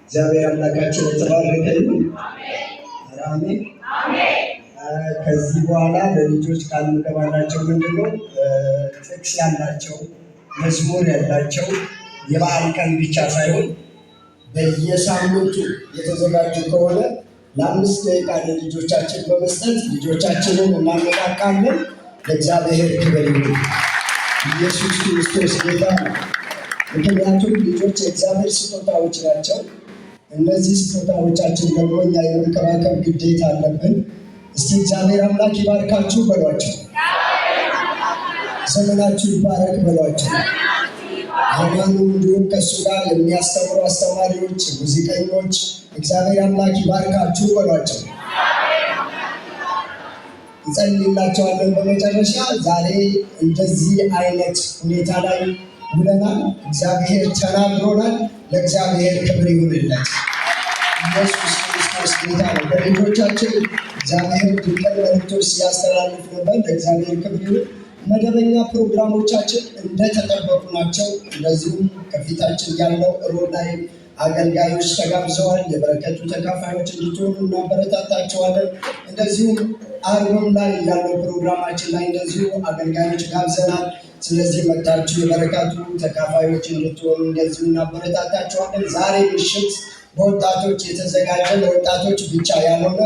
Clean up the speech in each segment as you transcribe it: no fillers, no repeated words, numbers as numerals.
እግዚአብሔር አምላካችን የተባረከ ይሁን። አሜን። ከዚህ በኋላ ለልጆች ቃል ምገባላቸው ምንድነው? ጥቅስ ያላቸው መዝሙር ያላቸው የበዓል ቀን ብቻ ሳይሆን በየሳምንቱ የተዘጋጁ ከሆነ ለ5 ደቂቃ ለልጆቻችን በመስጠት ልጆቻችንን እናነቃቃለን። ለእግዚአብሔር ክብር ይሁን። ኢየሱስ ክርስቶስ ጌታ ነው። ምክንያቱም ልጆች የእግዚአብሔር ስጦታዎች ናቸው። እነዚህ ስጦታዎቻችን ደግሞ እኛ የመንከባከብ ግዴታ አለብን። እስቲ እግዚአብሔር አምላክ ይባርካችሁ በሏቸው። ዘመናችሁ ይባረክ በሏቸው። አማኑ እንዲሁም ከእሱ ጋር የሚያስተምሩ አስተማሪዎች፣ ሙዚቀኞች እግዚአብሔር አምላክ ይባርካችሁ በሏቸው። እንጸልይላቸዋለን። በመጨረሻ ዛሬ እንደዚህ አይነት ሁኔታ ላይ ውለናል። እግዚአብሔር ተናግሮናል። ለእግዚአብሔር ክብር ይሁንለት። ኢየሱስ ክርስቶስ ጌታ ነው። በልጆቻችን እግዚአብሔር ድንቅ መልእክቶች ሲያስተላልፍ ነበር። ለእግዚአብሔር ክብር ይሁን። መደበኛ ፕሮግራሞቻችን እንደተጠበቁ ናቸው። እንደዚሁም ከፊታችን ያለው ሮብ ላይ አገልጋዮች ተጋብዘዋል። የበረከቱ ተካፋዮች እንድትሆኑ እናበረታታቸዋለን። እንደዚሁም አርብም ላይ ያለው ፕሮግራማችን ላይ እንደዚሁ አገልጋዮች ጋብዘናል። ስለዚህ መጥታችሁ የበረከቱ ተካፋዮች እንድትሆኑ እንደዚሁ እናበረታታቸዋለን። ዛሬ ምሽት በወጣቶች የተዘጋጀ ለወጣቶች ብቻ ያልሆነ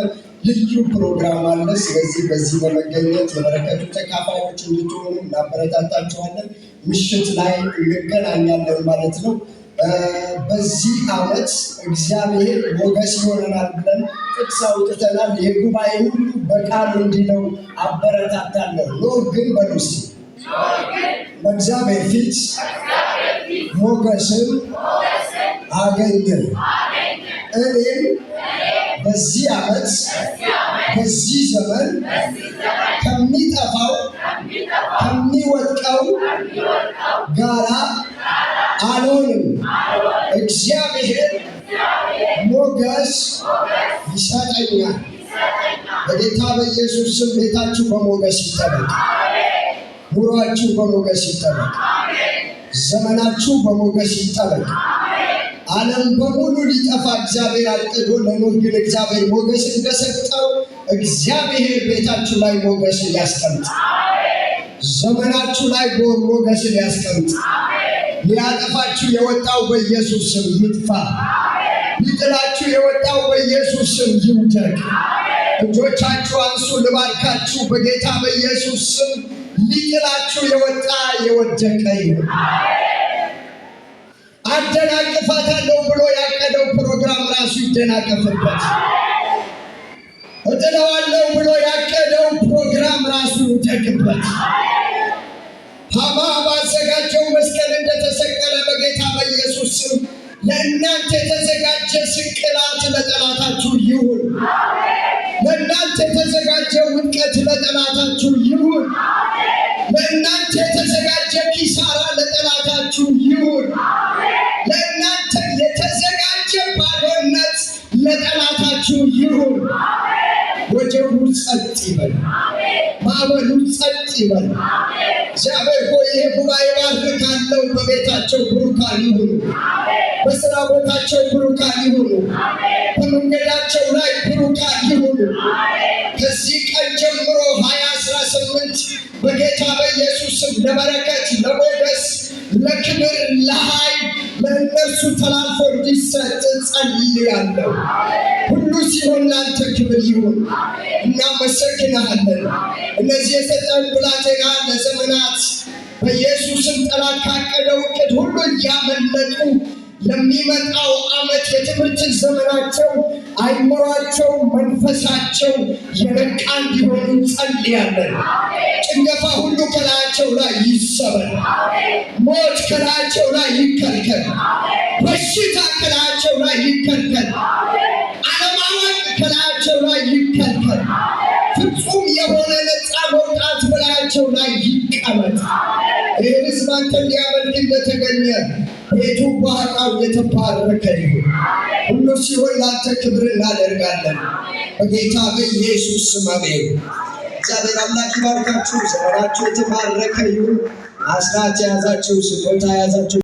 ልዩ ፕሮግራም አለ። ስለዚህ በዚህ በመገኘት የበረከቱ ተካፋዮች እንድትሆኑ እናበረታታቸዋለን። ምሽት ላይ እንገናኛለን ማለት ነው። በዚህ ዓመት እግዚአብሔር ሞገስ ይሆነናል ብለን ጥቅስ አውጥተናል። የጉባኤ ሁሉ በቃሉ እንዲለው አበረታታለሁ። ኖር ግን በሉስ በእግዚአብሔር ፊት ሞገስን አገኘ። እኔም በዚህ ዓመት በዚህ ዘመን ከሚጠፋው ከሚወድቀው ጋራ አልሆንም። እግዚአብሔር ሞገስ ይሰጠኛል። በጌታ በኢየሱስ ስም ቤታችሁ በሞገስ ይጠበቅ። ኑሯችሁ በሞገስ ይጠበቅ። ዘመናችሁ በሞገስ ይጠበቅ። ዓለም በሙሉ ሊጠፋ እግዚአብሔር አቅዶ ለኖህ ግን እግዚአብሔር ሞገስ እንደሰጠው እግዚአብሔር ቤታችሁ ላይ ሞገስ ሊያስቀምጥ፣ ዘመናችሁ ላይ ሞገስ ሊያስቀምጥ። ሊያጠፋችሁ የወጣው በኢየሱስ ስም ይጥፋ። ሊጥላችሁ የወጣው በኢየሱስ ስም ይውደቅ። እጆቻችሁ አንሱ፣ ልባርካችሁ በጌታ በኢየሱስ ስም። ሊጥላችሁ የወጣ የወደቀ ይሁን። አደናቅፋታለሁ ብሎ ያቀደው ፕሮግራም ራሱ ይደናቀፍበት። እጥለዋለሁ ብሎ ያቀደው ፕሮግራም ራሱ ይውደቅበት። ሐማ ባዘጋጀው መስቀል እንደተሰቀለ በጌታ በኢየሱስ ስም ለእናንተ የተዘጋጀ ስቅላት ለጠላታችሁ ይሁን። ለእናንተ የተዘጋጀ ውድቀት ለጠላታችሁ ይሁን። ለእናንተ የተዘጋጀ ኪሳራ ለጠላታችሁ ይሁን። ለእናንተ የተዘጋጀ ባዶነት ለጠላታችሁ ይሁን። ወጀቡ ጸጥ ይበል፣ ማዕበሉ ጸጥ ይበል። እግዚአብሔር ሆይ ይህ ጉባኤ ባርካለሁ። በቤታቸው ብሩካን ይሁኑ፣ በስራ ቦታቸው ብሩካን ይሁኑ፣ በመንገዳቸው ላይ ብሩካን ይሁኑ። ከዚህ ቀን ጀምሮ 2018 በጌታ በኢየሱስ ስም ለበረከት፣ ለሞገስ፣ ለክብር፣ ለኃይል ለእነርሱ ተላልፎ እንዲሰጥ ጸልያለሁ። ሁሉ ሲሆን ለአንተ ክብር ይሁን። እናመሰግናለን። እነዚህ የሰጠን ብላቴና ለዘመናት በኢየሱስም ጠላት ካቀደው ዕቅድ ሁሉ እያመለጡ ለሚመጣው ዓመት የትምህርት ዘመናቸው አይምሯቸው፣ መንፈሳቸው የነቃ እንዲሆኑ ጸልያለን። ጭንገፋ ሁሉ ከላያቸው ላይ ይሰበር። ሞት ከላያቸው ላይ ይከልከል። በሽታ ከላያቸው ላይ ይከልከል። አለማወቅ ከላያቸው ላይ ይከልከል። ፍጹም የሆነ ነፃ መውጣት በላያቸው ላይ ይቀመጥ። ይህ ሕዝብ አንተን ሊያመልክ እንደተገኘ ቤቱ በኃጢአት የተባረከ ይሁን። ሁሉ ሲሆን ለአንተ ክብር እናደርጋለን። በጌታ በኢየሱስ ስም አሜን። እግዚአብሔር አምላክ ይባርካችሁ። ዘመናችሁ የተባረከ ይሁን። አስራት የያዛችሁ ስጦታ የያዛችሁ